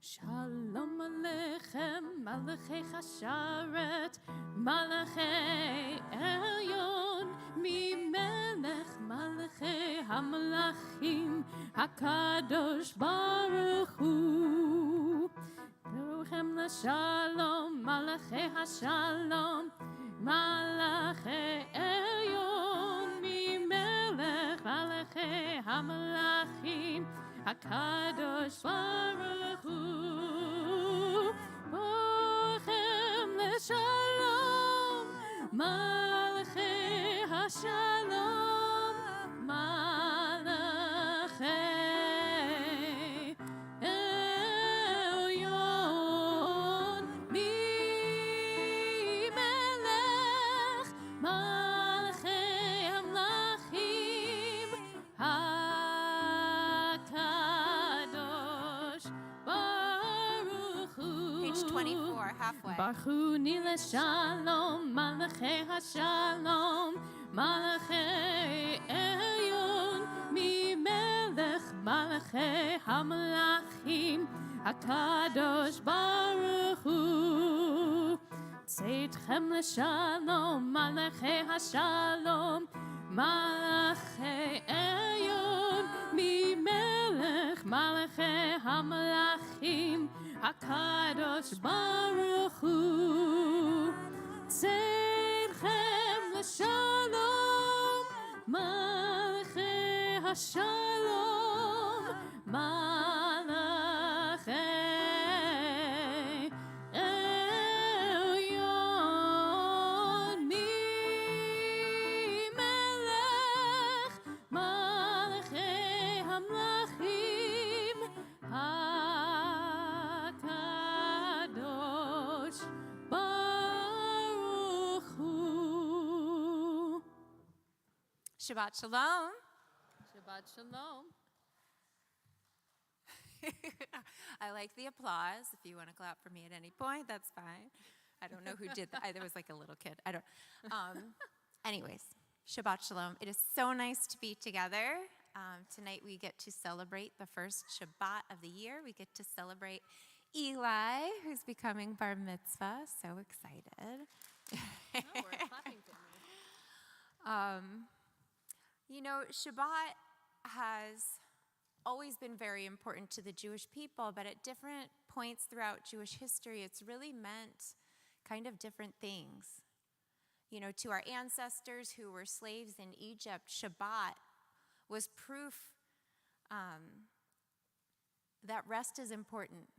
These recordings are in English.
Shalom Aleichem, Malachei Chasharet, Malachei Elyon, Mimelech Malachei Hamalachim, HaKadosh Baruch Hu. Beruchem LaShalom, Malachei HaShalom, Malachei Elyon, Mimelech Malachei Hamalachim, HaKadosh Baruch Hu. Bochem LeShalom, Malachei HaShalom, Malachei Elyon, Mimelech Malachei Hamlachim, Page 24, halfway. Barchuni LeShalom, Malachei HaShalom, Malachei Elyon, Mimelech Malachei Hamalachim, HaKadosh Baruch Hu. Tzeitchem LeShalom, Malachei HaShalom, Malachei Elyon, Mimelech Malachei Hamalachim, HaKadosh Baruch Hu. Tzeitchem LeShalom, Malachei HaShalom, Malachei Elyon, Mimelech Malachei Hamlachim, HaKadosh Baruch Hu. Shabbat Shalom. Shabbat Shalom. I like the applause. If you want to clap for me at any point, that's fine. I don't know who did that. There was like a little kid. I don't. Anyways, Shabbat Shalom. It is so nice to be together. Tonight we get to celebrate the first Shabbat of the year. We get to celebrate Eli, who's becoming bar mitzvah. So excited. We're clapping for me. You know, Shabbat has always been very important to the Jewish people, but at different points throughout Jewish history, it's really meant kind of different things. You know, to our ancestors who were slaves in Egypt, Shabbat was proof that rest is important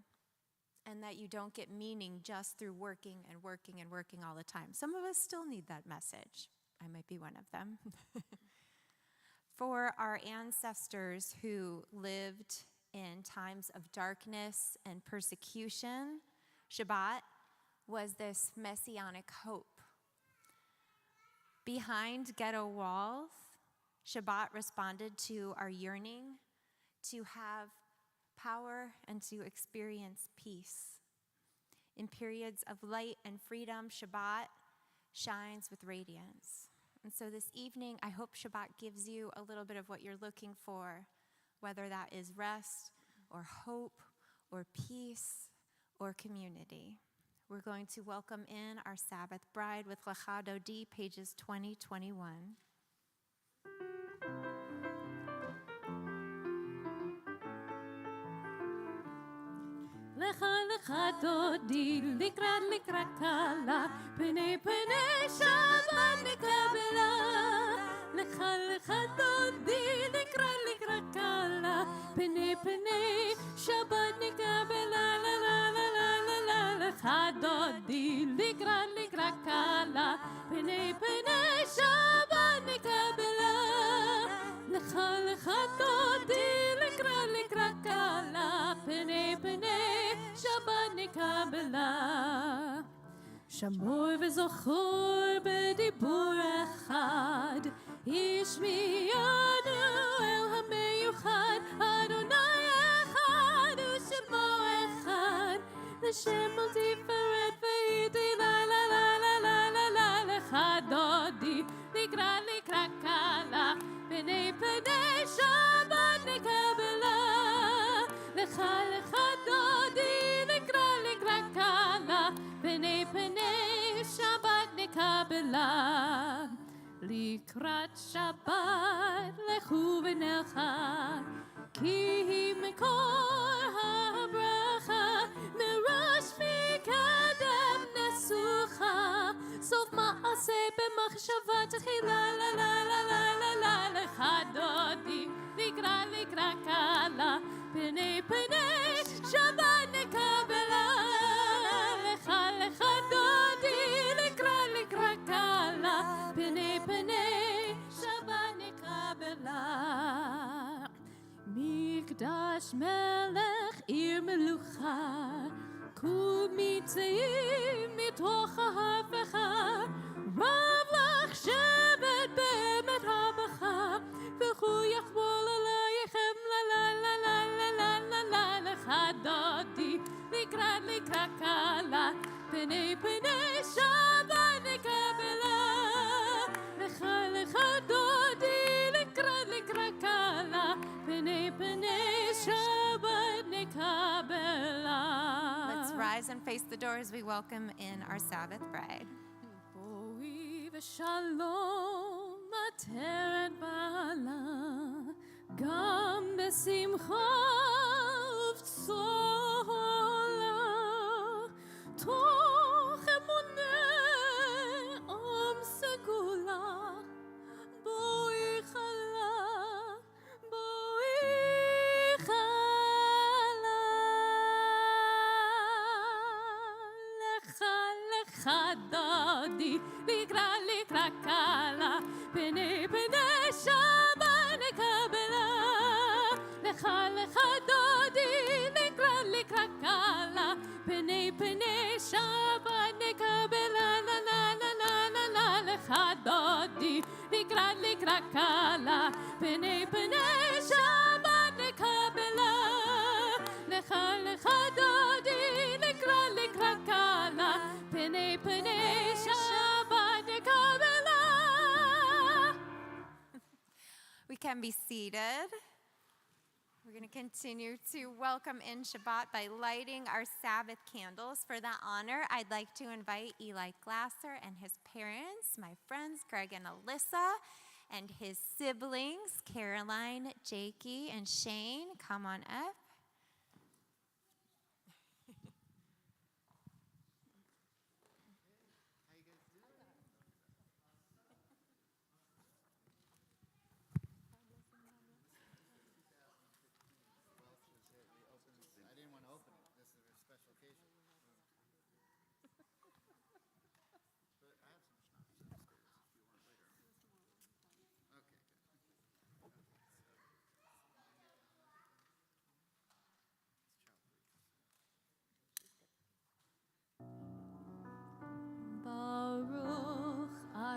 and that you don't get meaning just through working and working and working all the time. Some of us still need that message. I might be one of them. For our ancestors who lived in times of darkness and persecution, Shabbat was this messianic hope. Behind ghetto walls, Shabbat responded to our yearning to have power and to experience peace. In periods of light and freedom, Shabbat shines with radiance. And so this evening, I hope Shabbat gives you a little bit of what you're looking for, whether that is rest or hope or peace or community. We're going to welcome in our Sabbath bride with Lecha Dodi, pages 20-21. לך לך דודי, לקראת קלה, פני שבת נקבלה. לך לך דודי, לקראת קלה, פני שבת נקבלה. לה לה לה לה לה לה. לך דודי, לקראת קלה, פני שבת נקבלה. לך לך דודי, לקראת קלה, פני שבת נקבלה. שמור וזכור בדיבור אחד, השמיענו אל המיוחד, אדוני אחד ושמו אחד, לשם על תפארת והייתי לה לה לה לה לה לה לה. לך דודי, לקראת קלה, פני שבת נקבלה. לך לך דודי, לקראת קלה, פני שבת נקבלה. לקראת שבת לכו ונלכה, כי היא מקור הברכה, מראש מקדם נסוכה, סוף מעשה במחשבה תחילה. לה לה לה לה לה לה. לך דודי, לקראת קלה, פני שבת נקבלה. לך לך דודי, לקראת קלה, פני שבת נקבלה. מקדש מלך עיר מלוכה, קומי צאי מתוך ההפכה, רב לך שבט באמת רבך, וכו יחבול עלייכם. לה לה לה לה לה לה לה לה. לך דודי, לקראת קלה, פני שבת נקבלה. לך לך דודי, לקראת קלה, פני שבת נקבלה. Let's rise and face the door as we welcome in our Sabbath bride. בואי ושלום עטרת בעלה, גם בשמחה ובצהלה, תוך אמונה סגולה. בואי חלה, בואי חלה. לך דודי, לקראת קלה, פני שבת נקבלה. לך לך דודי, לקראת קלה, פני שבת נקבלה. לה לה לה לה לה לה. לך דודי, לקראת קלה, פני שבת נקבלה. לך לך דודי, לקראת קלה, פני שבת נקבלה. We can be seated. We're going to continue to welcome in Shabbat by lighting our Sabbath candles. For that honor, I'd like to invite Eli Glasser and his parents, my friends Greg and Alyssa, and his siblings, Caroline, Jakey, and Shane. Come on up.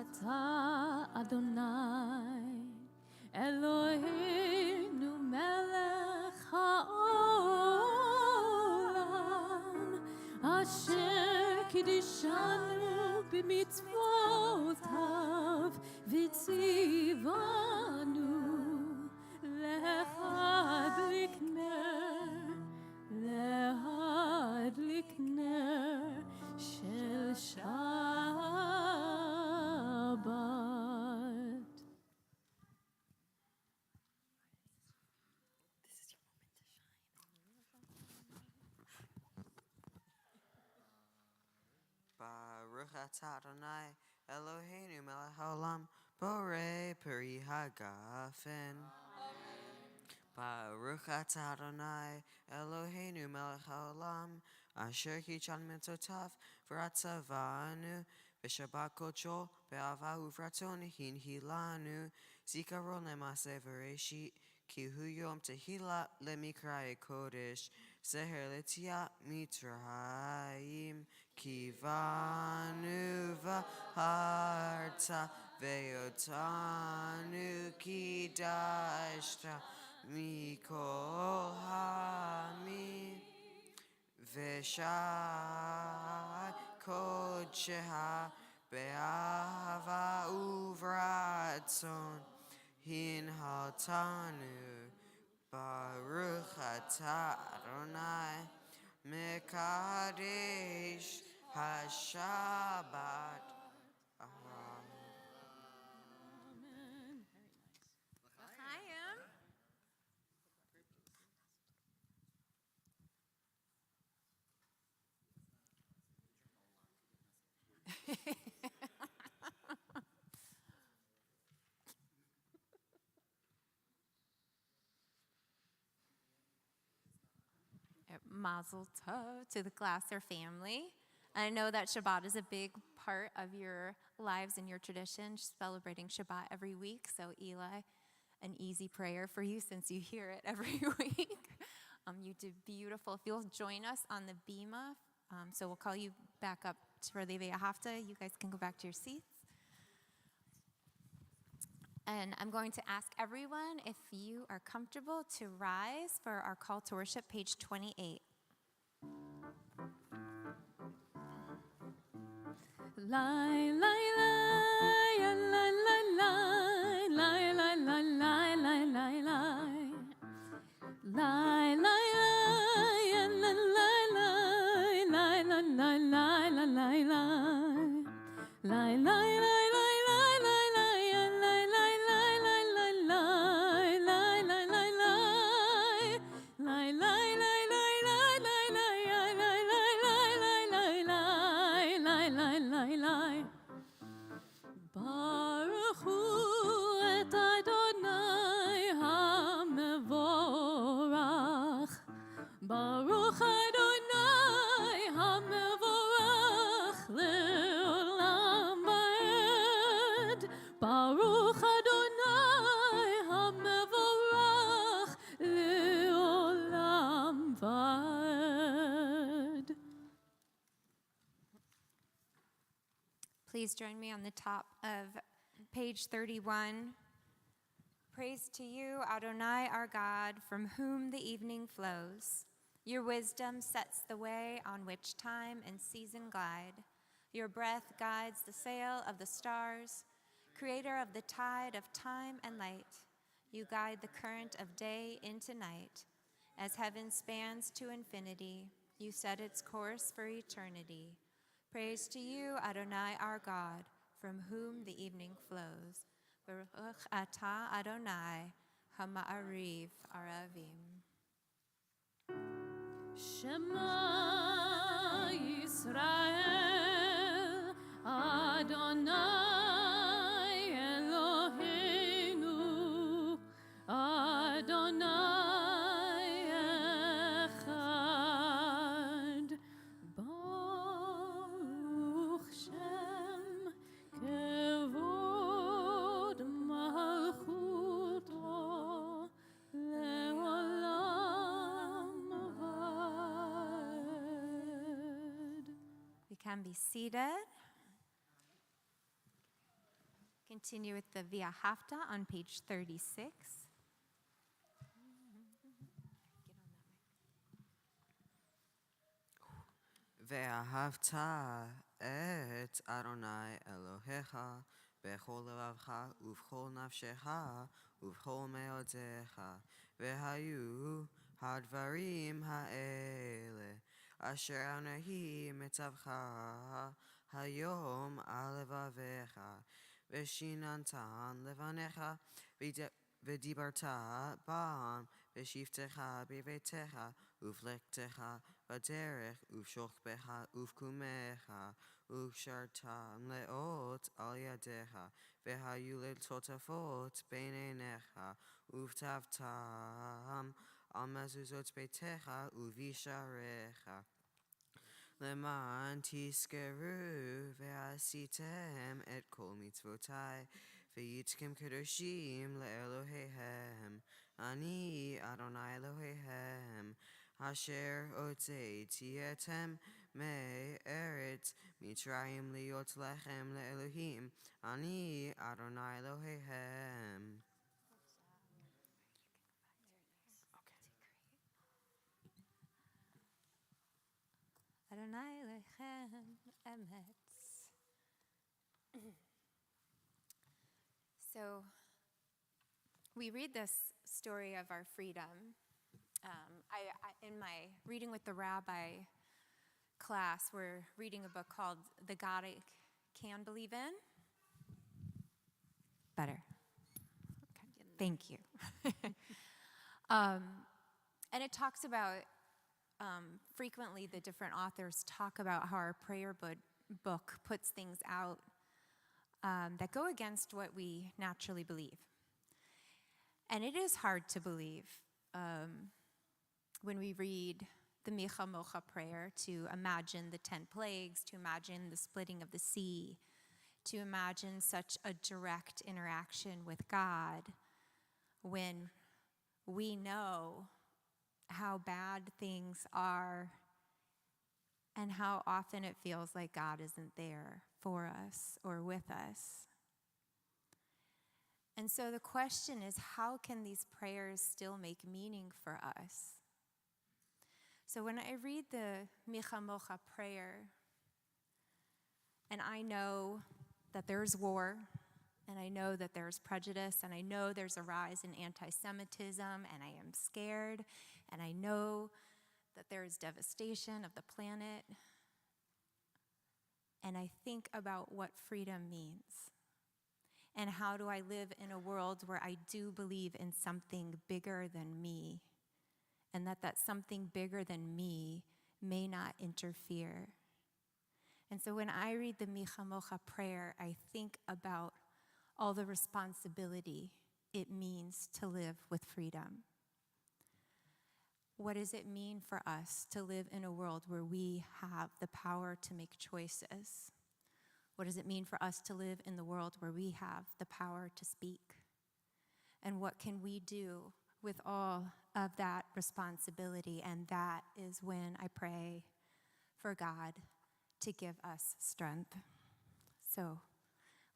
אתה אדוני אלוהינו מלך העולם, אשר קידשנו במצוותיו וציוונו להדליק נר של שבת. Baruch atah Adonai Eloheinu melech haolam borei peri hagafen. Baruch atah Adonai Eloheinu melech haolam asher kichan mitotav v'ratzavanu v'shabbat kodsho be'ava uvraton hinhilanu zikaron lemase v'reshit ki hu yom tehila lemikraye kodesh zeher letia mitzrayim kivanu v'harta ve'otanu kidashta mikol hamim v'shai kodsheha be'ava uvratzon hinhaltanu Baruch atah Adonai Mekadesh HaShabbat. Amen. Amen. Very nice. Chaim. Mazel tov to the Glasser family. I know that Shabbat is a big part of your lives and your tradition, celebrating Shabbat every week. So Eli, an easy prayer for you since you hear it every week. You did beautiful. If you'll join us on the Bima, so we'll call you back up for the Ve'ahavta. You guys can go back to your seats. And I'm going to ask everyone, if you are comfortable, to rise for our call to worship, page 28. Lie, lie, lie, lie, lie, lie, lie, lie, lie, lie, lie, lie, lie, lie. Lie, lie, lie, and then lie, lie, lie, lie, lie, lie, lie, lie, lie. Lie, lie, lie, lie, lie, lie, lie, and lie, lie, lie, lie, lie, lie, lie, lie, lie, lie. Lie, lie, lie, lie, lie, lie, lie, lie, lie, lie, lie, lie, lie, lie, lie. Baruch hu et Adonai hamevorach. Baruch Adonai hamevorach le'olam va'ed. Baruch Adonai hamevorach le'olam va'ed. Please join me on the top of page 31. Praise to you, Adonai, our God, from whom the evening flows. Your wisdom sets the way on which time and season glide. Your breath guides the sail of the stars, creator of the tide of time and light. You guide the current of day into night. As heaven spans to infinity, you set its course for eternity. Praise to you, Adonai, our God, from whom the evening flows. Baruch atah Adonai, hama'ariv aravim. Shema Yisrael, Adonai Eloheinu, Adonai Echad. Baruch Shem Kevod Malchuto Leolam Va'ed. We can be seated. Continue with the Via Hafta on page 36. ואהבת את אדוני אלוהיך בכל לבבך ובכל נפשך ובכל מאודיך. והיו הדברים האלה אשר אנוכי מצווך היום על לבביך ושיננתן לבניך ודיברת בם בשבתך בביתך ובלכתך בדרך ובשוכבך ובקומך וקשרתם לאות על ידיך, והיו לטוטפות בין עיניך, וכתבתם על מזוזות ביתך ובשעריך. למען תזכרו ועשיתם את כל מצוותי, והייתם קדושים לאלוהיהם. אני אדוני אלוהיהם, אשר הוצאתי אתם מארץ מצרים להיות לכם לאלוהים. אני אדוני אלוהיהם. Adonai lechem emetz. So, we read this story of our freedom. In my Reading with the Rabbi class, we're reading a book called The God I Can Believe In. Better. Okay. Thank you. And it talks about, frequently the different authors talk about how our prayer book puts things out that go against what we naturally believe. And it is hard to believe when we read the Micha Mocha prayer, to imagine the 10 plagues, to imagine the splitting of the sea, to imagine such a direct interaction with God when we know how bad things are and how often it feels like God isn't there for us or with us. And so the question is, how can these prayers still make meaning for us? So when I read the Micha Mocha prayer, and I know that there's war, and I know that there's prejudice, and I know there's a rise in anti-Semitism, and I am scared, and I know that there is devastation of the planet, and I think about what freedom means, and how do I live in a world where I do believe in something bigger than me, and that something bigger than me may not interfere. And so when I read the Micha Mocha prayer, I think about all the responsibility it means to live with freedom. What does it mean for us to live in a world where we have the power to make choices? What does it mean for us to live in the world where we have the power to speak? And what can we do with all of that responsibility? And that is when I pray for God to give us strength. So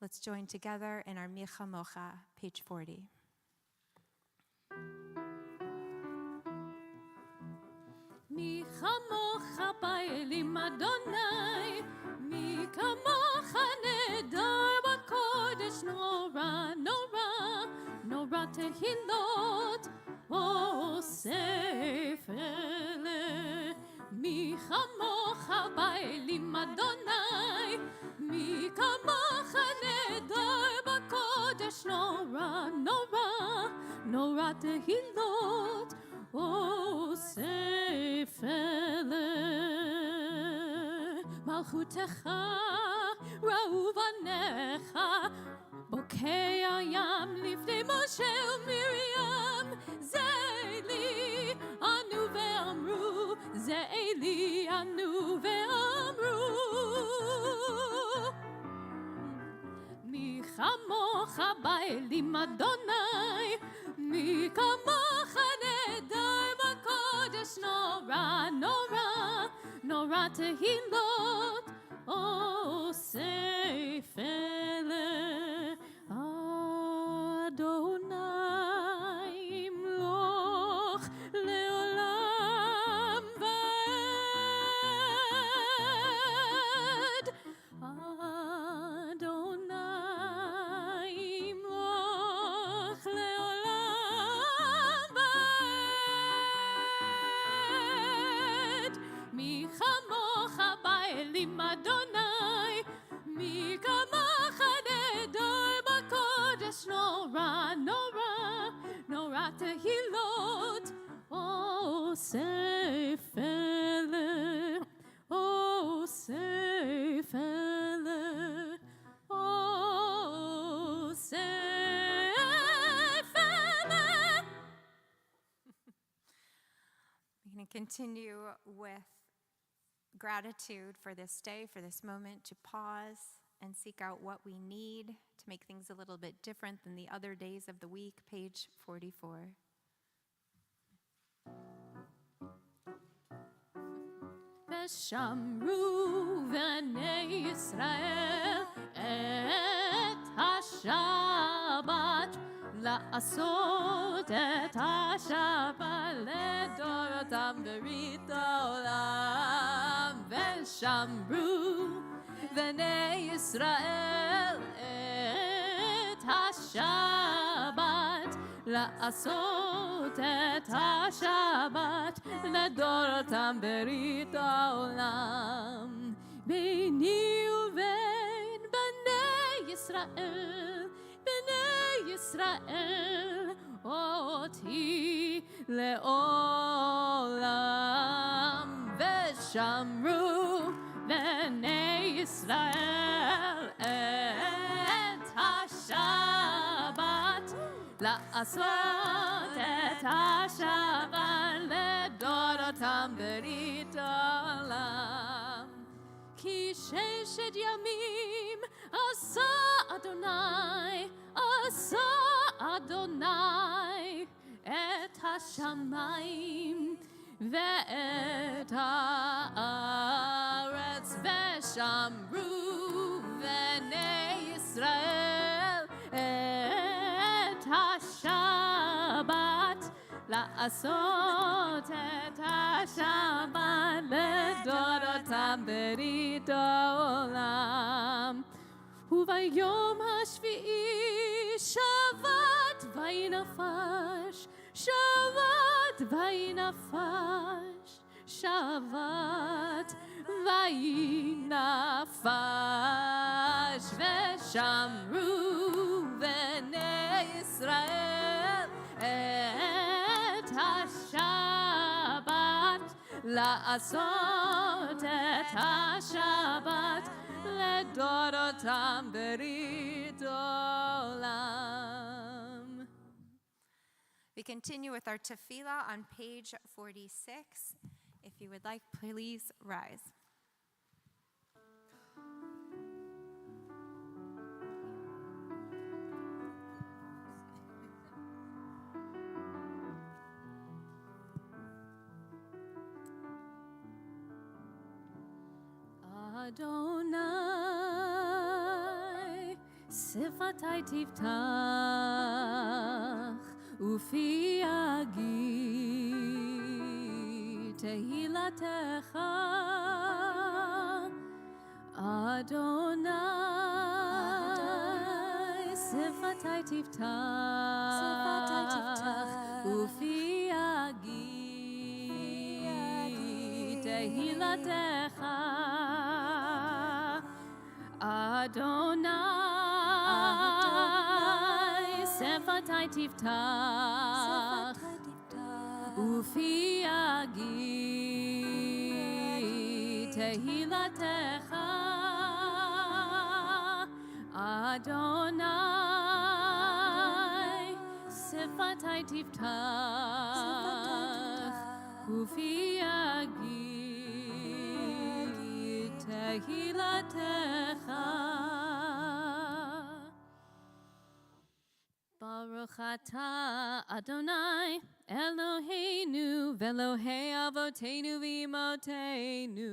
let's join together in our Micha Mocha, page 40. מי כמוך באלים אדוני, מי כמוך נהדר בקודש, נורא נורא נורא תהילות אוסף אלה. מי כמוך באלים אדוני, מי כמוך נהדר בקודש, נורא נורא נורא תהילות אוסף אלה. מלכותך ראו בניך, בוקע ים לפני משה ומרים. זה אלי ענו ואמרו, זה אלי ענו ואמרו. מי כמוך באלים אדוני, מי כמוך נהדר בקודש, נורא נורא נורא תהילות אוסף אלה. אדוני ימלוך לעולם ועד. אדוני ימלוך לעולם ועד. מי כמוך באלים אדוני, מי כמוך נהדר בקודש, נורא נורא נורא תהילות אוסף אלה, אוסף אלה. continue with gratitude for this day, for this moment, to pause and seek out what we need to make things a little bit different than the other days of the week. Page 44. ושמרו בני ישראל את השבת, לעשות את השבת לדורותם ברית העולם. ושמרו בני ישראל את השבת, לעשות את השבת לדורותם ברית העולם. ביני ובין בני ישראל, בני ישראל, אותי לעולם. ושמרו בני ישראל את השבת, לעשות את השבת לדורותם ברית העולם. כי 6 ימים עשה אדוני, עשה אדוני את השמיים ואת הארץ. ושמרו בני ישראל את השבת, לעשות את השבת לדורותם ברית העולם. וביום השביעי שבת וינפש, שבת וינפש, שבת וינפש. ושמרו בני ישראל את השבת, לעשות את השבת לדורותם ברית העולם. We continue with our tefillah on page 46. If you would like, please rise. Adonai, sifatai tiftach, ufi yagi tehilatecha. Adonai, sifatai tiftach, ufi yagi tehilatecha. Adonai, sefatai tiftach, ufi yagi tehilatecha. Adonai, sefatai tiftach, ufi yagi tehilatecha. Baruch atah Adonai Eloheinu v'Elohei Avoteinu v'Imotenu,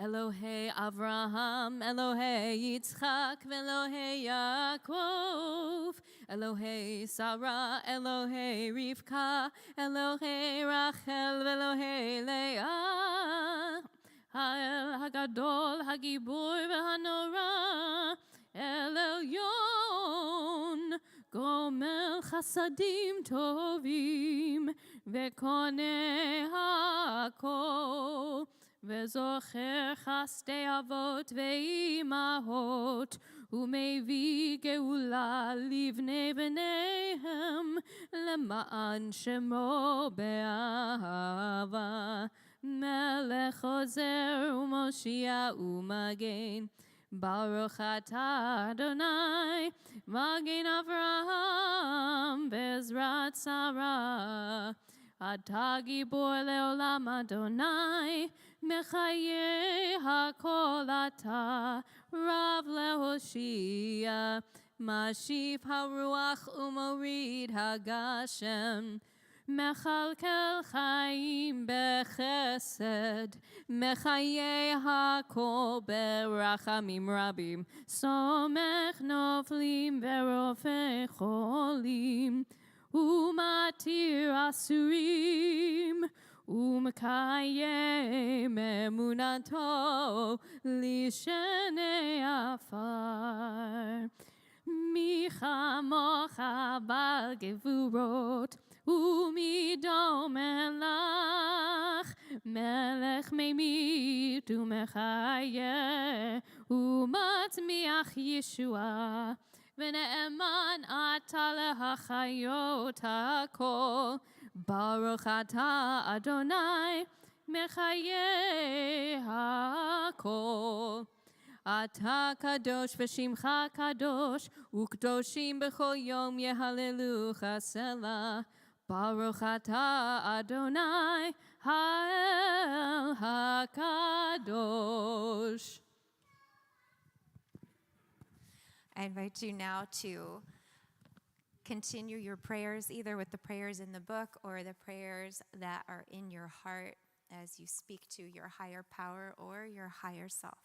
Elohei Avraham, Elohei Yitzchak v'Elohei Yaakov, Elohei Sarah, Elohei Rivka, Elohei Rachel v'Elohei Leah, Ha'el Hagadol Hagibur v'Hanora, El Elyon, Gomel Chasadim Tovim, Vekone HaKol, Vezocher Chasdei Avot Ve'imahot, Umevi Geula Livnei B'neihem, Lema'an Shemo Be'ahava, Melech Ozer U'Moshia U'Magen. Baruch atah Adonai, Magen Avraham, Bezrat Sarah, אתה גיבור לעולם אדוני, מחיי הכל אתה, רב להושיע, משיב הרוח ומוריד הגשם, מכלכל חיים בחסד, מחיי הכל ברחמים רבים, סומך נופלים ורופא חולים, ומתיר אסורים, ומקיים אמונתו לשני עפר. מי כמוך בעל גבורות, ומי דומה לך, מלך ממית ומחיה, ומצמיח ישועה, ונאמן אתה להחיות הכל. ברוך אתה אדוני, מחיי הכל. אתה קדוש ושמך קדוש, וקדושים בכל יום יהללוך סלה. ברוך אתה אדוני, האל הקדוש. I invite you now to continue your prayers either with the prayers in the book or the prayers that are in your heart as you speak to your higher power or your higher self.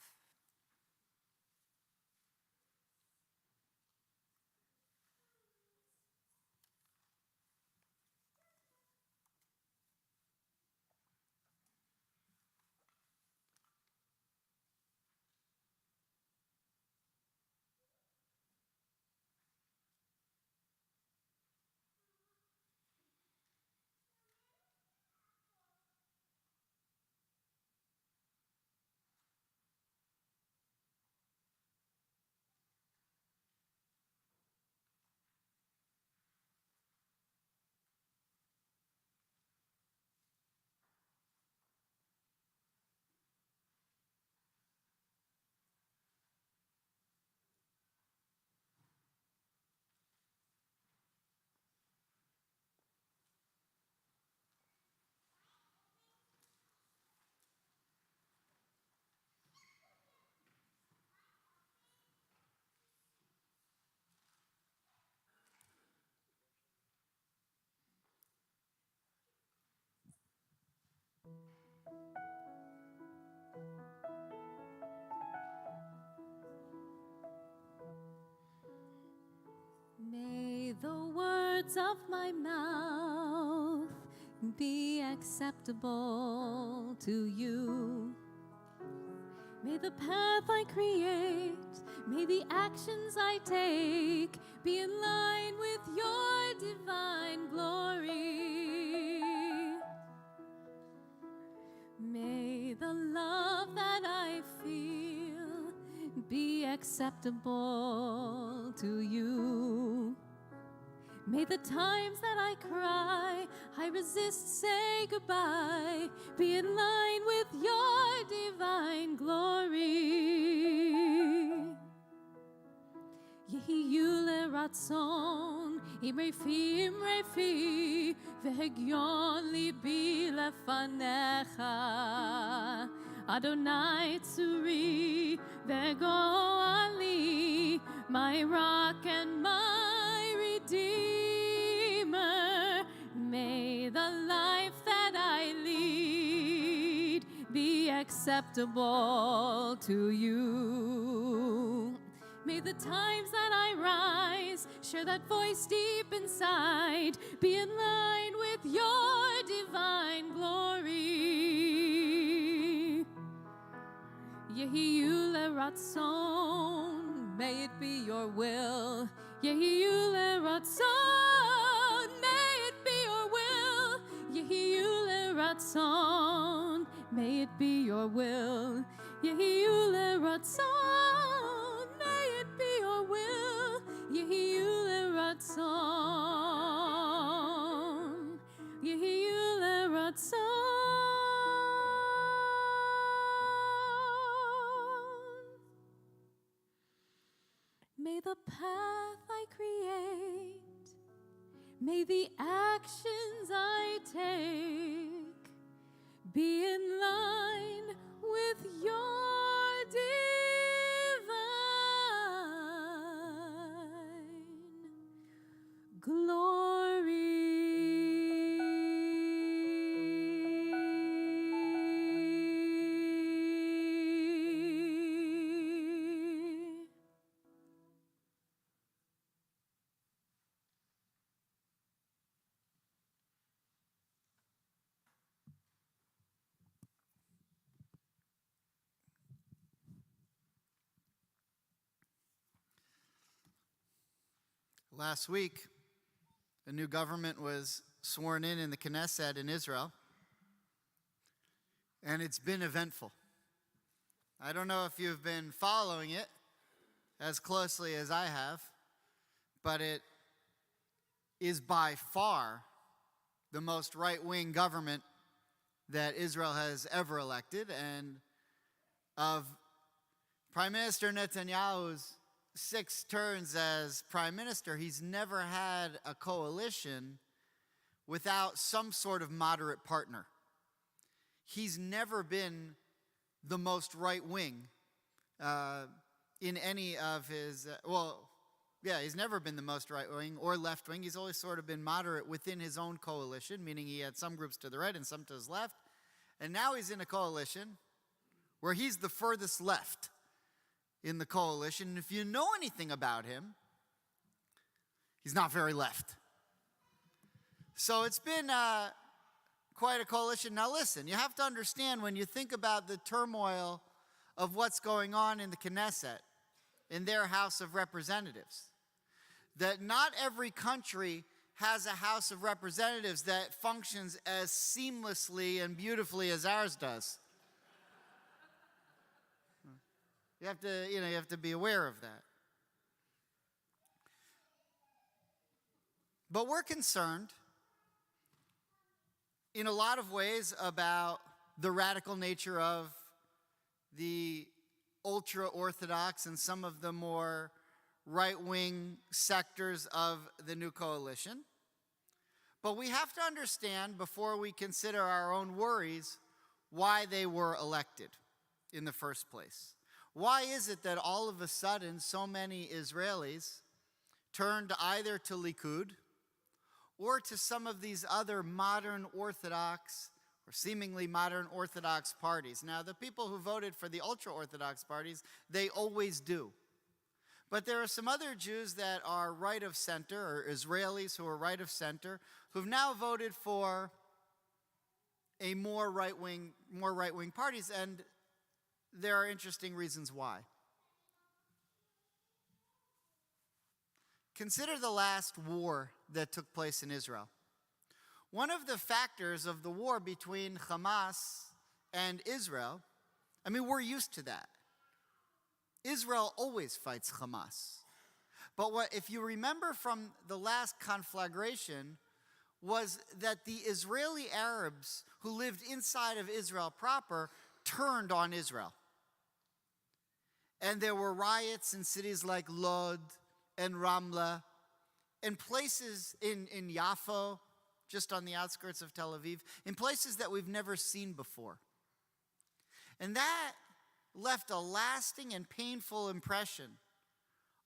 May the words of my mouth be acceptable to you. May the path I create, may the actions I take be in line with your divine glory. May the love that I feel be acceptable to you. May the times that I cry, I resist, say goodbye, be in line with your divine glory. Yehi yule ratzon, imrefi, vehegyon libi lefanecha. Adonai tzuri, vego ali, my rock and my redeemer. May the life that I lead be acceptable to you. May the times that I rise, share that voice deep inside, be in line with your divine glory. Yehi yule ratzon, may it be your will. Yehi yule ratzon, may it be your will. Yehi yule ratzon, may it be your will. Yehi yule ratzon, may it be your will. Yehi yule ratzon, yehi yule ratzon. May the path I create, May the actions I take be in line with your divine glory. Last week, a new government was sworn in the Knesset in Israel, and it's been eventful. I don't know if you've been following it as closely as I have, but it is by far the most right-wing government that Israel has ever elected, and of Prime Minister Netanyahu's 6 turns as prime minister, he's never had a coalition without some sort of moderate partner. He's never been the most right-wing in any of his, he's never been the most right-wing or left-wing. He's always sort of been moderate within his own coalition, meaning he had some groups to the right and some to his left. And now he's in a coalition where he's the furthest left in the coalition. And if you know anything about him, he's not very left. So it's been quite a coalition. Now listen, you have to understand when you think about the turmoil of what's going on in the Knesset, in their House of Representatives, that not every country has a House of Representatives that functions as seamlessly and beautifully as ours does. You have to be aware of that. But we're concerned in a lot of ways about the radical nature of the ultra-Orthodox and some of the more right-wing sectors of the new coalition. But we have to understand, before we consider our own worries, why they were elected in the first place. Why is it that all of a sudden so many Israelis turned either to Likud or to some of these other modern Orthodox or seemingly modern Orthodox parties? Now, the people who voted for the ultra-Orthodox parties, they always do. But there are some other Jews that are right of center, or Israelis who are right of center, who've now voted for a more right-wing parties, and there are interesting reasons why. Consider the last war that took place in Israel. One of the factors of the war between Hamas and Israel, we're used to that. Israel always fights Hamas. But if you remember from the last conflagration, was that the Israeli Arabs who lived inside of Israel proper turned on Israel. And there were riots in cities like Lod and Ramla, and places in Yafo, just on the outskirts of Tel Aviv, in places that we've never seen before. And that left a lasting and painful impression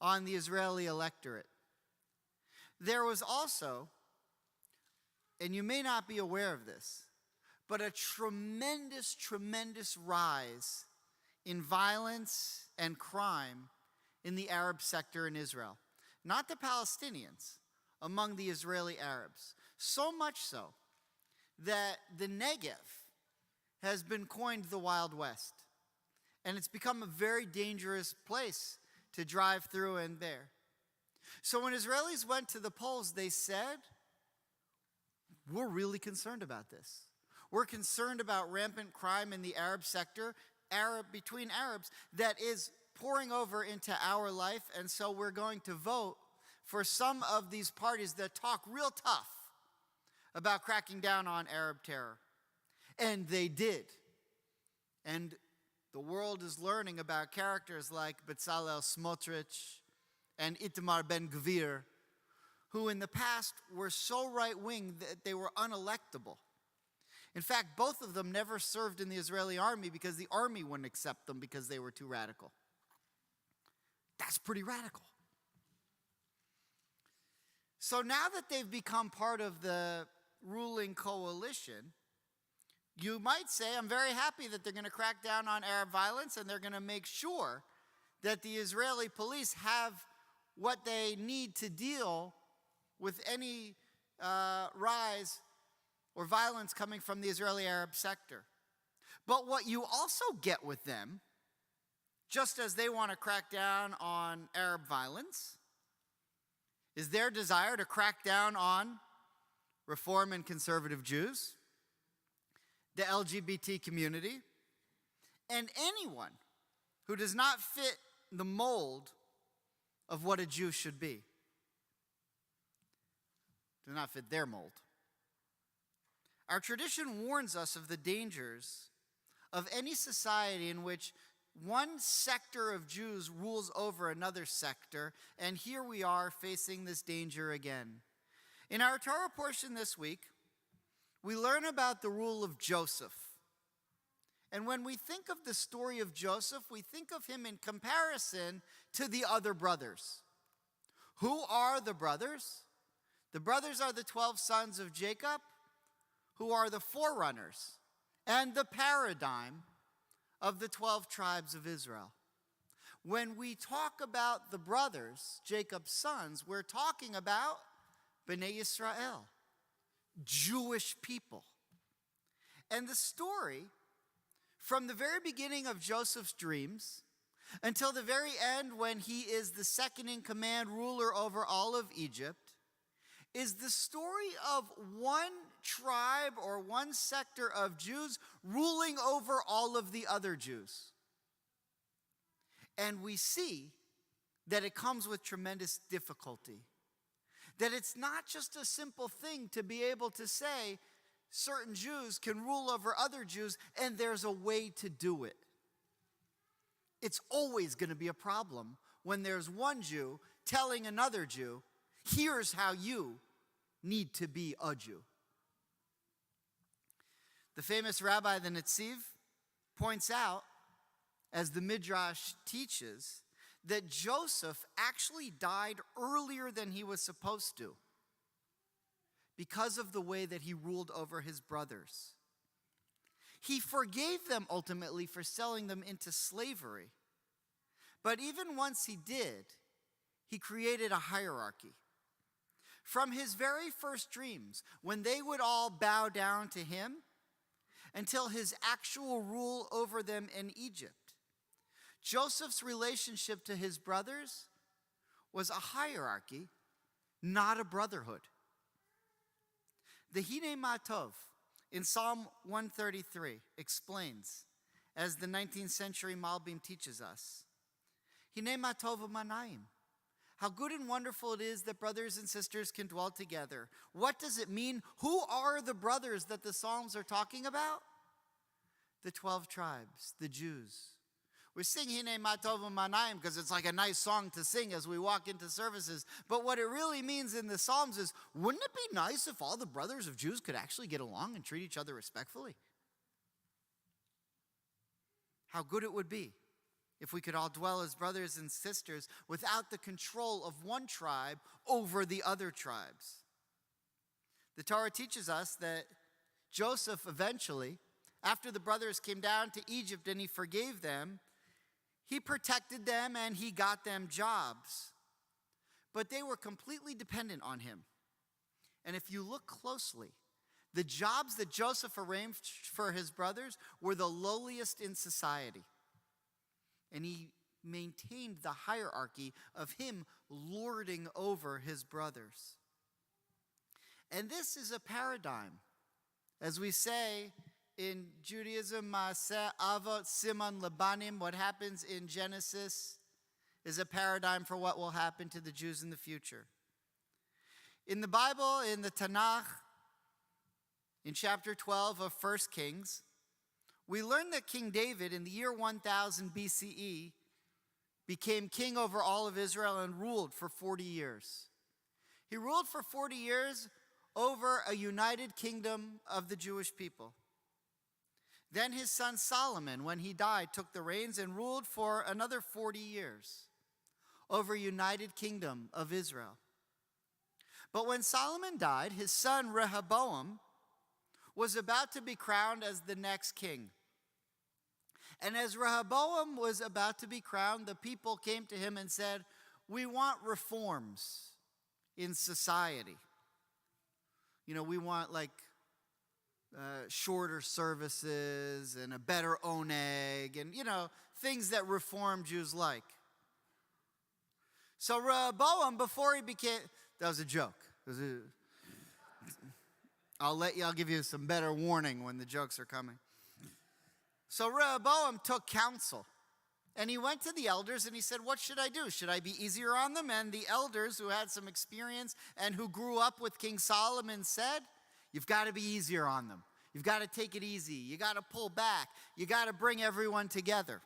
on the Israeli electorate. There was also, and you may not be aware of this, but a tremendous, tremendous rise in violence and crime in the Arab sector in Israel. Not the Palestinians, among the Israeli Arabs. So much so that the Negev has been coined the Wild West. And it's become a very dangerous place to drive through and there. So when Israelis went to the polls, they said, we're really concerned about this. We're concerned about rampant crime in the Arab sector, between Arabs, that is pouring over into our life, and so we're going to vote for some of these parties that talk real tough about cracking down on Arab terror. And they did. And the world is learning about characters like Bezalel Smotrich and Itamar Ben-Gvir, who in the past were so right-wing that they were unelectable. In fact, both of them never served in the Israeli army because the army wouldn't accept them because they were too radical. That's pretty radical. So now that they've become part of the ruling coalition, you might say, I'm very happy that they're going to crack down on Arab violence and they're going to make sure that the Israeli police have what they need to deal with any rise or violence coming from the Israeli Arab sector. But what you also get with them, just as they want to crack down on Arab violence, is their desire to crack down on Reform and conservative Jews, the LGBT community, and anyone who does not fit the mold of what a Jew should be. Does not fit their mold. Our tradition warns us of the dangers of any society in which one sector of Jews rules over another sector, and here we are facing this danger again. In our Torah portion this week, we learn about the rule of Joseph. And when we think of the story of Joseph, we think of him in comparison to the other brothers. Who are the brothers? The brothers are the 12 sons of Jacob, who are the forerunners and the paradigm of the 12 tribes of Israel. When we talk about the brothers, Jacob's sons, we're talking about Bnei Yisrael, Jewish people. And the story, from the very beginning of Joseph's dreams until the very end when he is the second in command ruler over all of Egypt, is the story of one tribe or one sector of Jews ruling over all of the other Jews. And we see that it comes with tremendous difficulty. That it's not just a simple thing to be able to say certain Jews can rule over other Jews and there's a way to do it. It's always going to be a problem when there's one Jew telling another Jew, here's how you need to be a Jew. The famous rabbi, the Netziv, points out, as the Midrash teaches, that Joseph actually died earlier than he was supposed to because of the way that he ruled over his brothers. He forgave them ultimately for selling them into slavery. But even once he did, he created a hierarchy. From his very first dreams, when they would all bow down to him, until his actual rule over them in Egypt, Joseph's relationship to his brothers was a hierarchy, not a brotherhood. The Hine Matov in Psalm 133 explains, as the 19th century Malbim teaches us, Hine Matov u'manayim. How good and wonderful it is that brothers and sisters can dwell together. What does it mean? Who are the brothers that the Psalms are talking about? The 12 tribes, the Jews. We sing Hine Matov u'manayim because it's like a nice song to sing as we walk into services. But what it really means in the Psalms is, wouldn't it be nice if all the brothers of Jews could actually get along and treat each other respectfully? How good it would be if we could all dwell as brothers and sisters without the control of one tribe over the other tribes. The Torah teaches us that Joseph eventually, after the brothers came down to Egypt and he forgave them, he protected them and he got them jobs. But they were completely dependent on him. And if you look closely, the jobs that Joseph arranged for his brothers were the lowliest in society. And he maintained the hierarchy of him lording over his brothers. And this is a paradigm. As we say in Judaism, Maaseh Avot Siman Labanim, what happens in Genesis is a paradigm for what will happen to the Jews in the future. In the Bible, in the Tanakh, in chapter 12 of 1 Kings, we learn that King David, in the year 1000 BCE, became king over all of Israel and ruled for 40 years. He ruled for 40 years over a united kingdom of the Jewish people. Then his son Solomon, when he died, took the reins and ruled for another 40 years over a united kingdom of Israel. But when Solomon died, his son Rehoboam was about to be crowned as the next king. And as Rehoboam was about to be crowned, the people came to him and said, "We want reforms in society. We want shorter services and a better oneg and, things that Reform Jews like." So Rehoboam, before he became, that was a joke. I'll give you some better warning when the jokes are coming. So Rehoboam took counsel, and he went to the elders and he said, "What should I do? Should I be easier on them?" And the elders, who had some experience and who grew up with King Solomon, said, "You've got to be easier on them. You've got to take it easy. You got to pull back. You got to bring everyone together."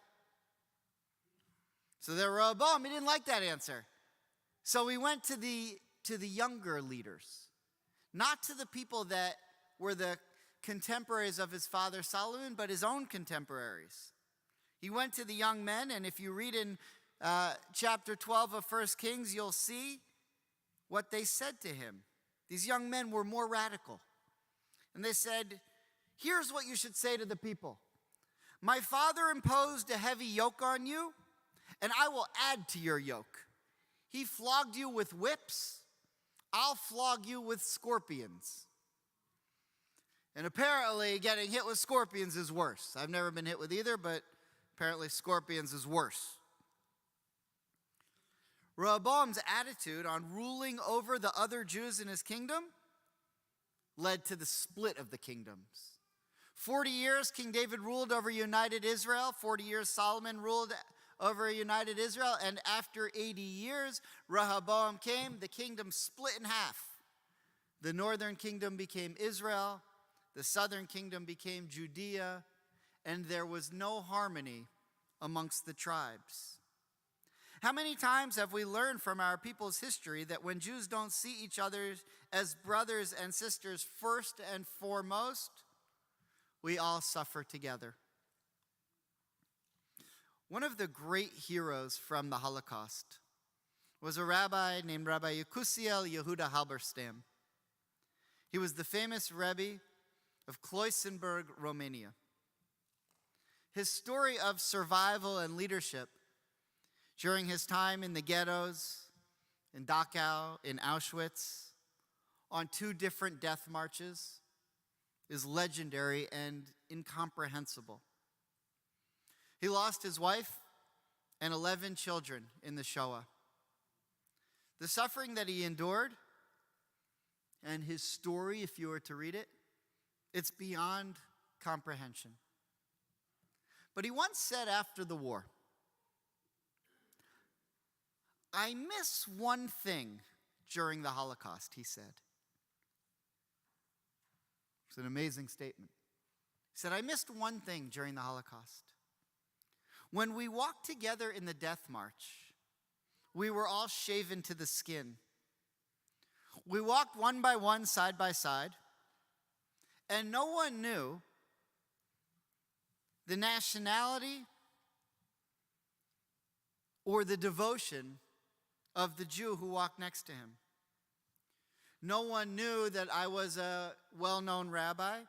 So there, Rehoboam, he didn't like that answer. So he went to the younger leaders, not to the people that were the contemporaries of his father Solomon, but his own contemporaries. He went to the young men, and if you read in chapter 12 of 1 Kings, you'll see what they said to him. These young men were more radical. And they said, "Here's what you should say to the people. My father imposed a heavy yoke on you, and I will add to your yoke. He flogged you with whips. I'll flog you with scorpions." And apparently getting hit with scorpions is worse. I've never been hit with either, but apparently scorpions is worse. Rehoboam's attitude on ruling over the other Jews in his kingdom led to the split of the kingdoms. 40 years King David ruled over united Israel. 40 years Solomon ruled over a united Israel. And after 80 years, Rehoboam came. The kingdom split in half. The northern kingdom became Israel. The southern kingdom became Judea. And there was no harmony amongst the tribes. How many times have we learned from our people's history that when Jews don't see each other as brothers and sisters first and foremost, we all suffer together? One of the great heroes from the Holocaust was a rabbi named Rabbi Yekusiel Yehuda Halberstam. He was the famous Rebbe of Kloisenberg, Romania. His story of survival and leadership during his time in the ghettos, in Dachau, in Auschwitz, on 2 different death marches, is legendary and incomprehensible. He lost his wife and 11 children in the Shoah. The suffering that he endured, and his story, if you were to read it, it's beyond comprehension. But he once said after the war, "I miss one thing during the Holocaust," he said. It's an amazing statement. He said, "I missed one thing during the Holocaust. When we walked together in the death march, we were all shaven to the skin. We walked one by one, side by side, and no one knew the nationality or the devotion of the Jew who walked next to him. No one knew that I was a well-known rabbi.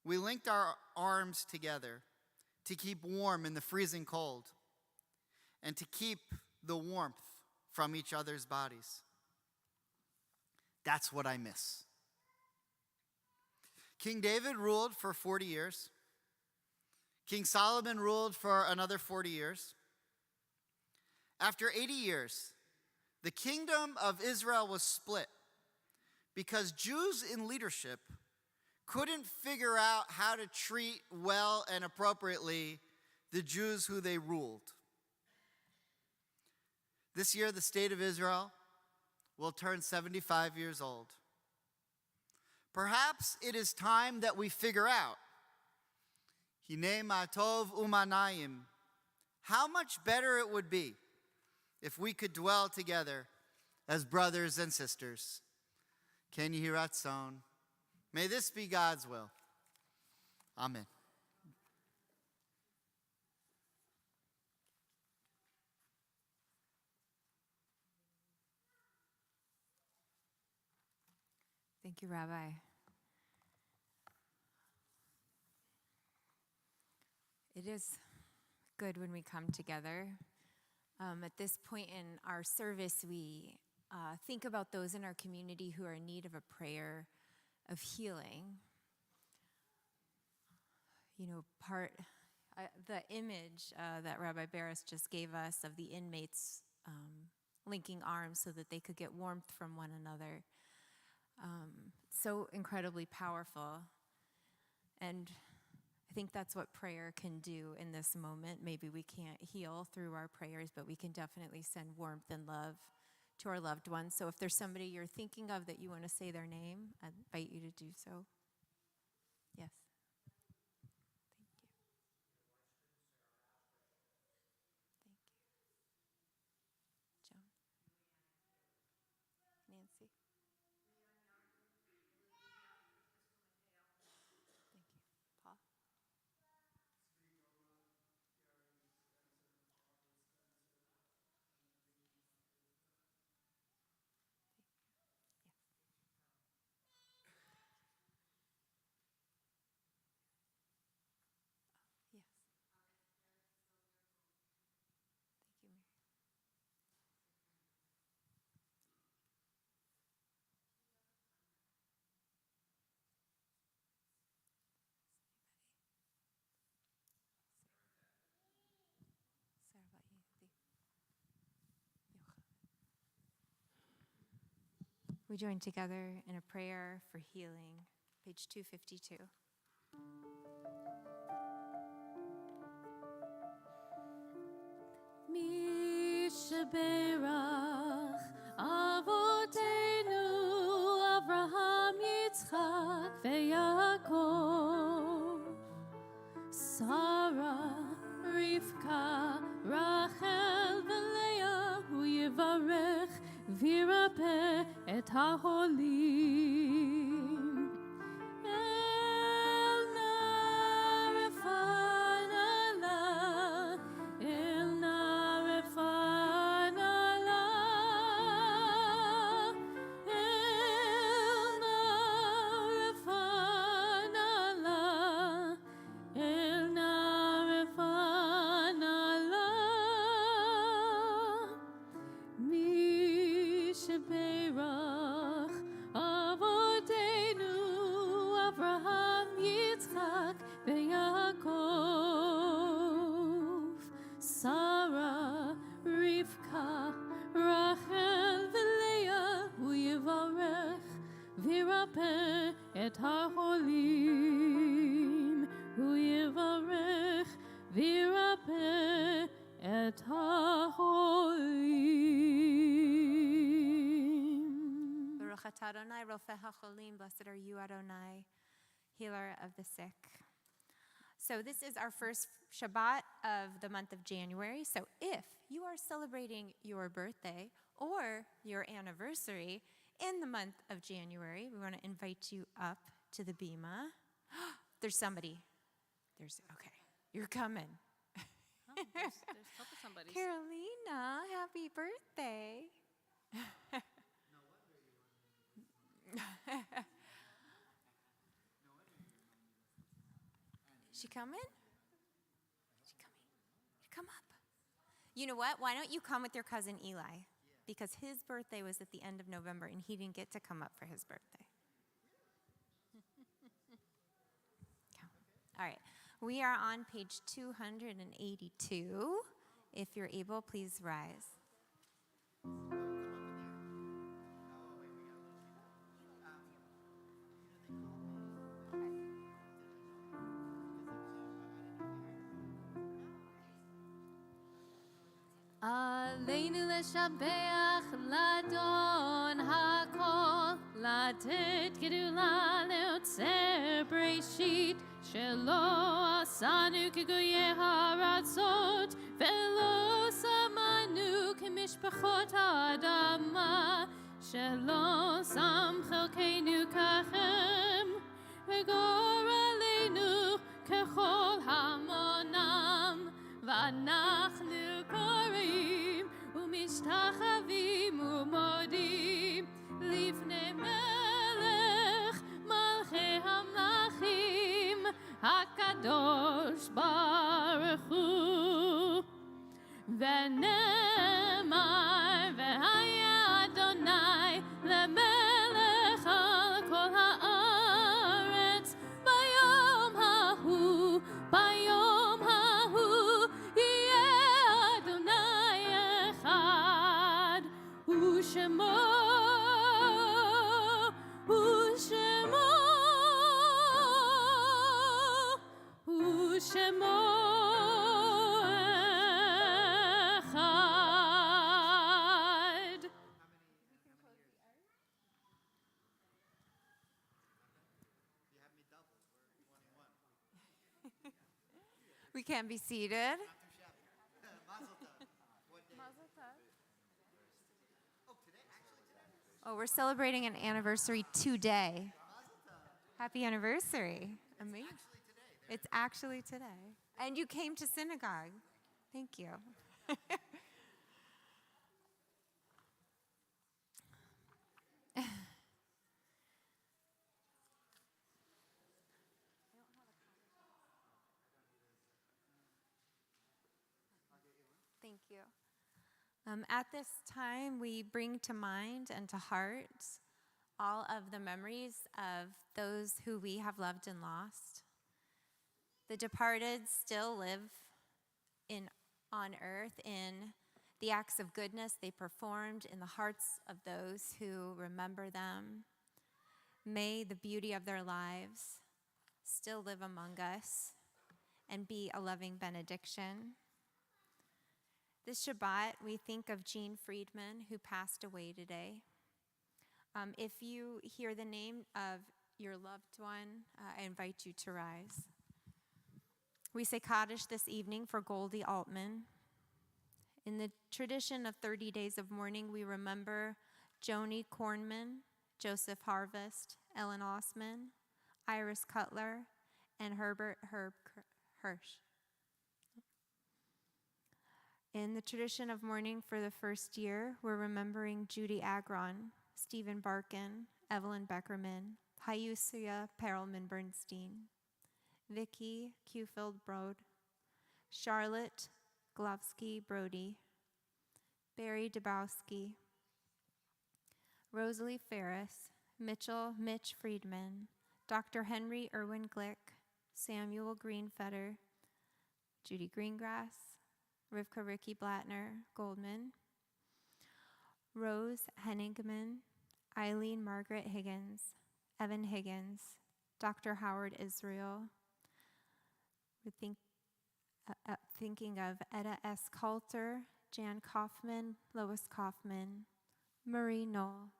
We linked our arms together to keep warm in the freezing cold and to keep the warmth from each other's bodies. That's what I miss." King David ruled for 40 years. King Solomon ruled for another 40 years. After 80 years, the kingdom of Israel was split because Jews in leadership couldn't figure out how to treat well and appropriately the Jews who they ruled. This year, the state of Israel will turn 75 years old. Perhaps it is time that we figure out, Hine ma tov umanayim, how much better it would be if we could dwell together as brothers and sisters. Ken Yehi Ratzon. May this be God's will. Amen. Thank you, Rabbi. It is good when we come together. At this point in our service, we think about those in our community who are in need of a prayer of healing. You know, the image that Rabbi Barris just gave us of the inmates linking arms so that they could get warmth from one another. So incredibly powerful. And I think that's what prayer can do in this moment. Maybe we can't heal through our prayers, but we can definitely send warmth and love to our loved ones. So if there's somebody you're thinking of that you want to say their name, I invite you to do so. Yes. Thank you. Thank you. Joan. Nancy. Thank you. Paul. Yes. Thank you, Mary. Sarah, about you? We join together in a prayer for healing, page 252. Mi sheberach avotenu Avraham, Yitzchak, veYaakov, Sarah, Rivka, Rachel, veLeah, hu yivarech v'yirapeh et haholim. El narefana la, el narefana la, el narefana la, el narefana la. Mi sheberach avotenu Avraham, Yitzchak, veYaakov, Sarah, Rivka, Rachel, veLeah, hu yivarech v'yirapeh et haholim, hu yivarech v'yirapeh et haholim. Baruch atah Adonai, Rofeh HaCholim, blessed are you, Adonai, healer of the sick. So this is our first Shabbat of the month of January. So if you are celebrating your birthday or your anniversary in the month of January, we want to invite you up to the bima. There's somebody. Okay, you're coming. There's a couple somebodies. Carolina, happy birthday. Is she coming? Is she coming? Come up. You know what? Why don't you come with your cousin Eli? Because his birthday was at the end of November and he didn't get to come up for his birthday. Come. All right. We are on page 282. If you're able, please rise. עלינו לשבח לאדון הכל, לתת גדולה ליוצר בראשית, שלא עשנו כגויי הארצות, ולא שמנו כמשפחות האדמה, שלא שם חלקנו ככם, וגורלנו ככל המונם, ואנחנו קוראים ומשתחווים ומודים לפני מלך מלכי המלכים, הקדוש ברוך הוא. ונאמר והיה אדוני למלך על כל הארץ ביום ההוא, ביום ההוא יהיה אדוני אחד, ושמו אחד. We can be seated. Oh, we're celebrating an anniversary today. Happy anniversary. Amazing. It's actually today. And you came to synagogue. Thank you. Thank you. At this time, we bring to mind and to heart all of the memories of those who we have loved and lost. The departed still live on earth in the acts of goodness they performed in the hearts of those who remember them. May the beauty of their lives still live among us and be a loving benediction. This Shabbat, we think of Jean Friedman, who passed away today. If you hear the name of your loved one, I invite you to rise. We say Kaddish this evening for Goldie Altman. In the tradition of 30 days of mourning, we remember Joni Kornman, Joseph Harvest, Ellen Osman, Iris Cutler, and Herbert Hirsch. In the tradition of mourning for the first year, we're remembering Judy Agron, Stephen Barkin, Evelyn Beckerman, Hayusia Perelman Bernstein, Vicky Kufield Brode, Charlotte Glovsky Brody, Barry Dabowski, Rosalie Ferris, Mitch Friedman, Dr. Henry Irwin Glick, Samuel Greenfetter, Judy Greengrass, Rivka Ricky Blattner Goldman, Rose Hennigman, Eileen Margaret Higgins, Evan Higgins, Dr. Howard Israel. We're thinking of Etta S. Coulter, Jan Kaufman, Lois Kaufman, Marie Knoll,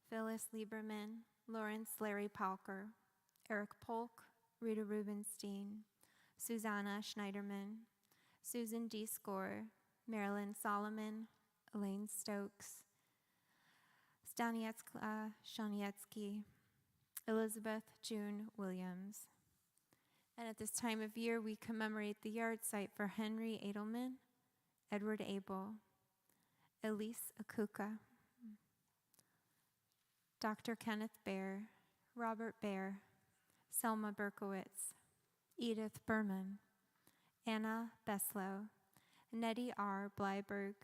Phyllis Lieberman, Lawrence Larry Palker, Eric Polk, Rita Rubenstein, Susanna Schneiderman, Susan D. Score, Marilyn Solomon, Elaine Stokes, Stanietska Shanietsky, Elizabeth June Williams. And at this time of year, we commemorate the yard site for Henry Edelman, Edward Abel, Elise Akuka, Dr. Kenneth Baer, Robert Baer, Selma Berkowitz, Edith Berman, Anna Beslow, Nettie R. Blyberg,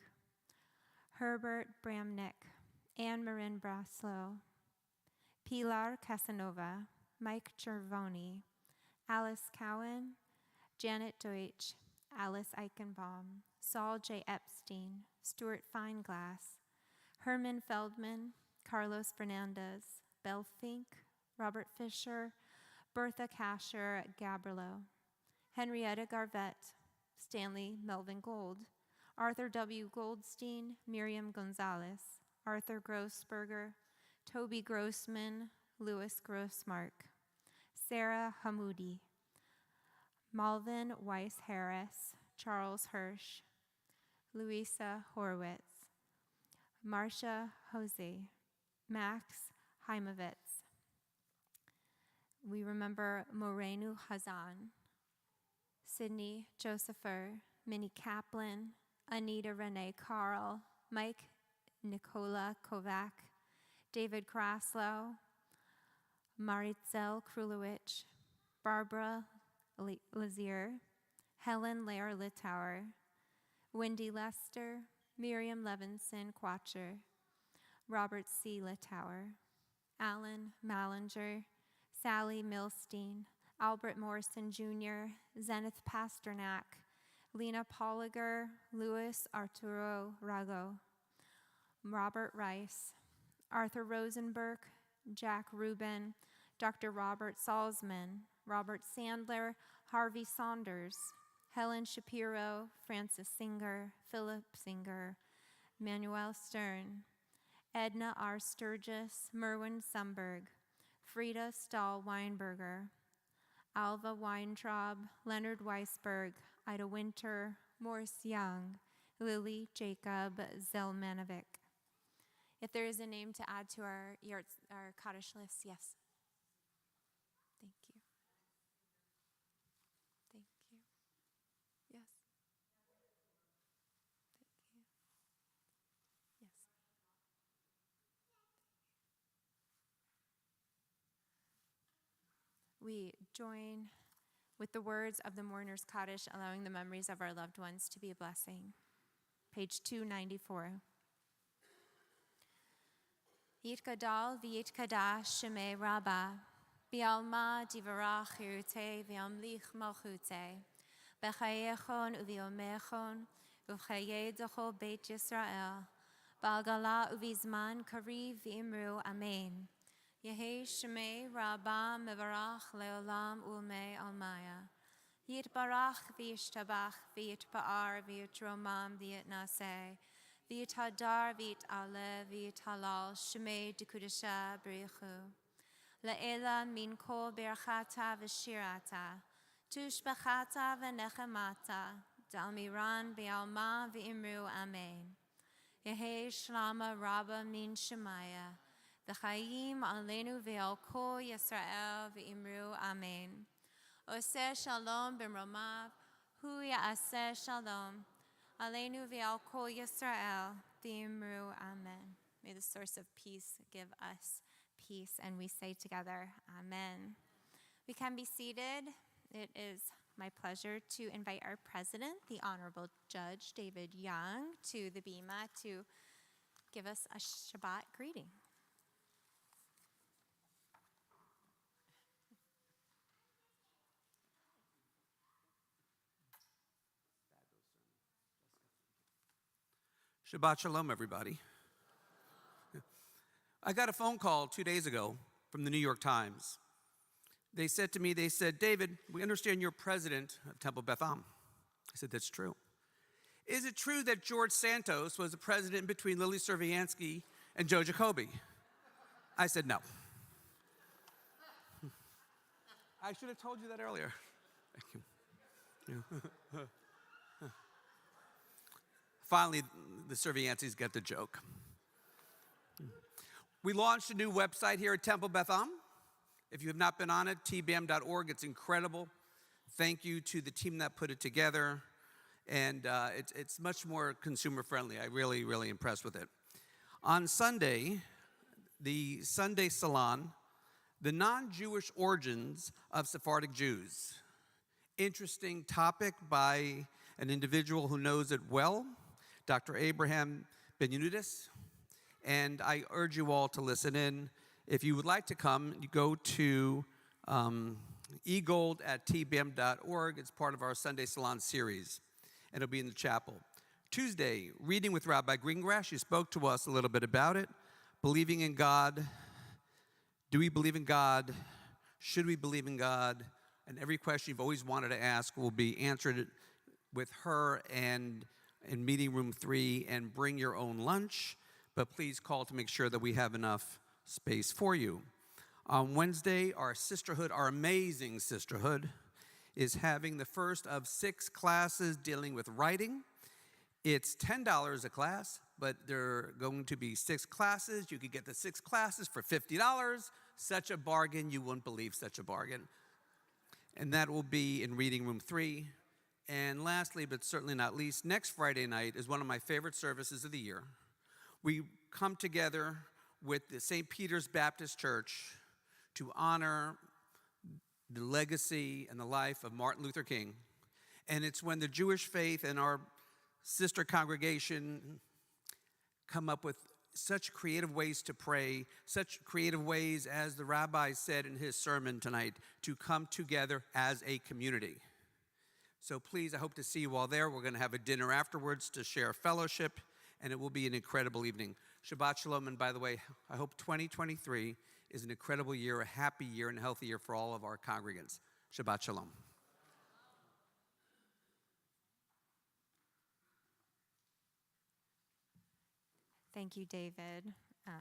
Herbert Bramnick, Anne Marin Braslow, Pilar Casanova, Mike Gervoni, Alice Cowan, Janet Deutsch, Alice Eichenbaum, Saul J. Epstein, Stuart Fineglass, Herman Feldman, Carlos Fernandez, Belle Fink, Robert Fisher, Bertha Kasher Gabriello, Henrietta Garvette, Stanley Melvin Gold, Arthur W. Goldstein, Miriam Gonzalez, Arthur Grossberger, Toby Grossman, Louis Grossmark, Sarah Hamoudi, Malvin Weiss Harris, Charles Hirsch, Louisa Horwitz, Marcia Jose, Max Heimovitz. We remember Morenu Hazan, Sydney Josepher, Minnie Kaplan, Anita Renee Carl, Mike Nicola Kovac, David Kraslow, Maritzel Krulowicz, Barbara Lazier, Helen Lair Littauer, Wendy Lester, Miriam Levinson Quatcher, Robert C. Littauer, Alan Mallinger, Sally Milstein, Albert Morrison Jr., Zenith Pasternak, Lena Polliger, Louis Arturo Rago, Robert Rice, Arthur Rosenberg, Jack Rubin, Dr. Robert Salzman, Robert Sandler, Harvey Saunders, Helen Shapiro, Francis Singer, Philip Singer, Manuel Stern, Edna R. Sturgis, Merwin Sumberg, Frida Stahl-Weinberger, Alva Weintraub, Leonard Weisberg, Ida Winter, Morris Young, Lily Jacob Zelmanovic. If there is a name to add to our Kaddish list, yes. Thank you. Thank you. Yes. Thank you. Yes. We join with the words of the mourner's Kaddish, allowing the memories of our loved ones to be a blessing. Page 294. Yitgadal v'yitkadash shemei Rabbah, bi'alma divarach hirute v'amlich malchute, b'chayechon u'v'yomechon, u'v'chayei d'chol beit Yisrael, ba'algala u'v'zman kariv v'imru amen. Yehi shemei Rabbah mevarach leolam u'mei almaya. Yitbarach v'yishtabach v'yitpa'ar v'yitromam v'yitnaseh. V'yit hadar v'yit ale v'yit halal shemei d'kudasha b'richu. La'ela min kol berachata v'shirata, tushbachata v'nechemata, d'almiran v'alma v'imru amen. Yehi shlama rabba min shemaya, v'chayim alenu v'al kol Yisrael v'imru amen. Oseh shalom b'mromav, hu ya'aseh shalom. Aleinu v'al kol Yisrael, v'imru amen. May the source of peace give us peace, and we say together, amen. We can be seated. It is my pleasure to invite our president, the Honorable Judge David Young, to the bima to give us a Shabbat greeting. Shabbat shalom, everybody. I got a phone call 2 days ago from the New York Times. They said to me, David, we understand you're president of Temple Beth Am. I said, that's true. Is it true that George Santos was the president between Lily Serviansky and Joe Jacoby? I said, no. I should have told you that earlier. Thank you. Finally, the Servianskys get the joke. We launched a new website here at Temple Beth Am. If you have not been on it, tbm.org. It's incredible. Thank you to the team that put it together. And it's much more consumer friendly. I really impressed with it. On Sunday, the Sunday Salon, the non-Jewish origins of Sephardic Jews. Interesting topic by an individual who knows it well, Dr. Abraham Ben-Yehudis, and I urge you all to listen in. If you would like to come, you go to egold@tbm.org. It's part of our Sunday Salon series, and it'll be in the chapel. Tuesday, reading with Rabbi Greengrass. She spoke to us a little bit about it. Believing in God. Do we believe in God? Should we believe in God? And every question you've always wanted to ask will be answered with her and in meeting room 3, and bring your own lunch, but please call to make sure that we have enough space for you. On Wednesday, our sisterhood, our amazing sisterhood, is having the first of 6 classes dealing with writing. It's $10 a class, but there are going to be 6 classes. You could get the 6 classes for $50. Such a bargain, you wouldn't believe such a bargain. And that will be in Reading Room 3. And lastly, but certainly not least, next Friday night is one of my favorite services of the year. We come together with the St. Peter's Baptist Church to honor the legacy and the life of Martin Luther King. And it's when the Jewish faith and our sister congregation come up with such creative ways to pray, such creative ways, as the rabbi said in his sermon tonight, to come together as a community. So please, I hope to see you all there. We're going to have a dinner afterwards to share fellowship, and it will be an incredible evening. Shabbat Shalom, and by the way, I hope 2023 is an incredible year, a happy year, and a healthy year for all of our congregants. Shabbat Shalom. Thank you, David. I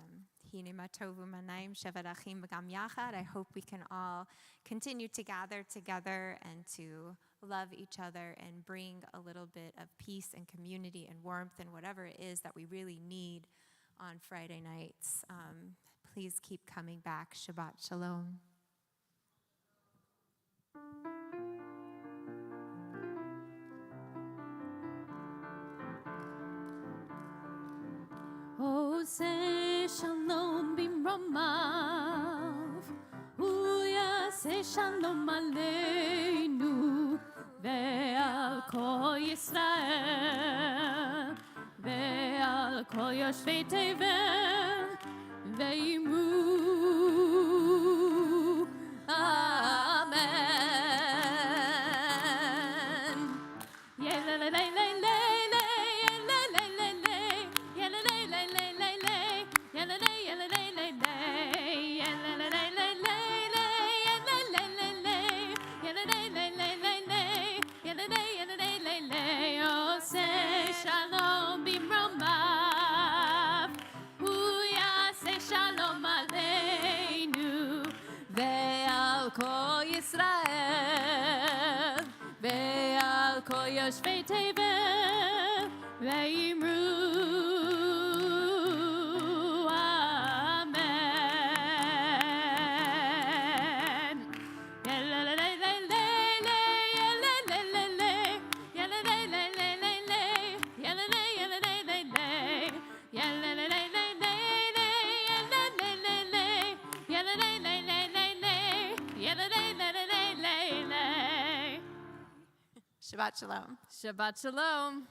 hope we can all continue to gather together and to love each other and bring a little bit of peace and community and warmth and whatever it is that we really need on Friday nights. Please keep coming back. Shabbat Shalom. Ose shalom bimromav, uyase shalom aleinu, ve'al kol Yisrael, ve'al kol yoshvei tevel, ve'imru. Amen. Shalom bimromav, uyase shalom aleinu, ve'al kol Yisrael, ve'al kol yoshvei tevel, ve'imru. Shabbat Shalom. Shabbat Shalom.